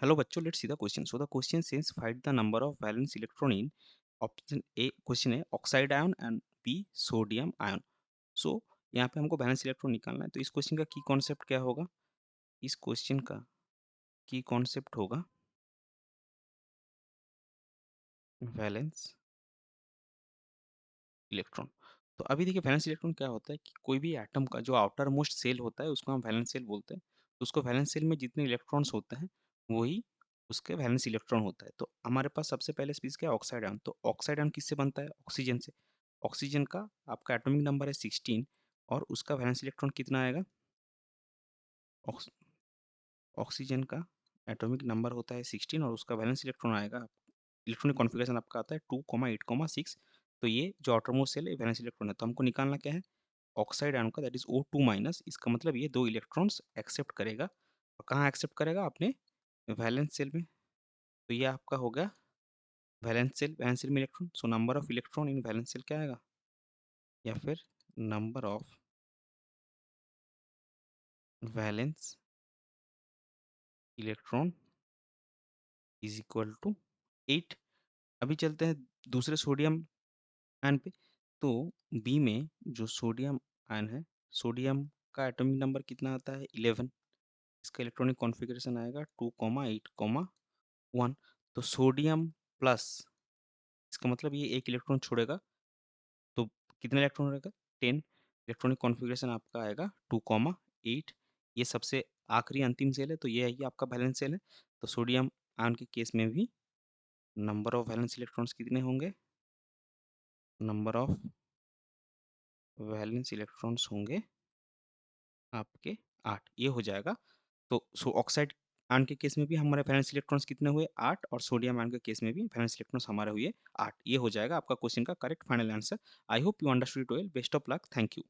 Hello बच्चों, let's see the question. So the question says find the number of valence electron in option A question है oxide ion and B sodium ion. So यहाँ पे हमको valence electron निकालना है. तो इस question का की कॉन्सेप्ट क्या होगा? इस क्वेश्चन का की कॉन्सेप्ट होगा वैलेंस इलेक्ट्रॉन. तो अभी देखिए वैलेंस इलेक्ट्रॉन क्या होता है कि कोई भी एटम का जो आउटर मोस्ट सेल होता है उसको हम वैलेंस सेल बोलते हैं. तो उसको वैलेंस सेल में जितने इलेक्ट्रॉन्स होते हैं वही उसके वैलेंस इलेक्ट्रॉन होता है. तो हमारे पास सबसे पहले स्पीस क्या है? Oxide ion. तो ऑक्साइड आयन किससे बनता है? ऑक्सीजन से. ऑक्सीजन का आपका एटॉमिक नंबर है 16 और उसका वैलेंस इलेक्ट्रॉन कितना आएगा? ऑक्स- ऑक्सीजन का एटॉमिक नंबर होता है 16 और उसका वैलेंस इलेक्ट्रॉन आएगा, इलेक्ट्रॉनिक कॉन्फ़िगरेशन आपका आता है 2,8,6. तो ये जो आउटरमोस्ट सेल है वैलेंस इलेक्ट्रॉन है. तो हमको निकालना क्या है? ऑक्साइड आयन का, दैट इज O2 माइनस. इसका मतलब ये दो इलेक्ट्रॉन्स एक्सेप्ट करेगा. और कहाँ एक्सेप्ट करेगा? अपने वैलेंस सेल में. तो ये आपका हो गया वैलेंस सेल में electron. So number of electron in valence shell क्या आएगा? या फिर number of valence electron is equal to 8. अभी चलते हैं दूसरे सोडियम आयन पे. तो बी में जो सोडियम आयन है, सोडियम का एटॉमिक नंबर कितना आता है? 11. इसका इलेक्ट्रॉनिक कॉन्फ़िगरेशन आएगा 2,8,1. तो सोडियम प्लस, इसका मतलब ये एक इलेक्ट्रॉन छोड़ेगा. तो कितने इलेक्ट्रॉन रहेगा? 10. इलेक्ट्रॉनिक कॉन्फ़िगरेशन आपका आएगा 2,8. ये सबसे आखिरी अंतिम सेल है, तो ये है ये आपका वैलेंस सेल है. तो सोडियम आयन के केस में भी नंबर ऑफ वैलेंस इलेक्ट्रॉन्स कितने होंगे? नंबर ऑफ वैलेंस इलेक्ट्रॉन्स होंगे आपके 8. ये हो जाएगा. तो ऑक्साइड आयन के केस में भी हमारे वैलेंस इलेक्ट्रॉन्स कितने हुए? 8. और सोडियम आयन के केस में भी वैलेंस इलेक्ट्रॉन्स हमारे हुए 8. ये हो जाएगा आपका क्वेश्चन का correct final answer. I hope you understood it well. Best of luck. Thank you.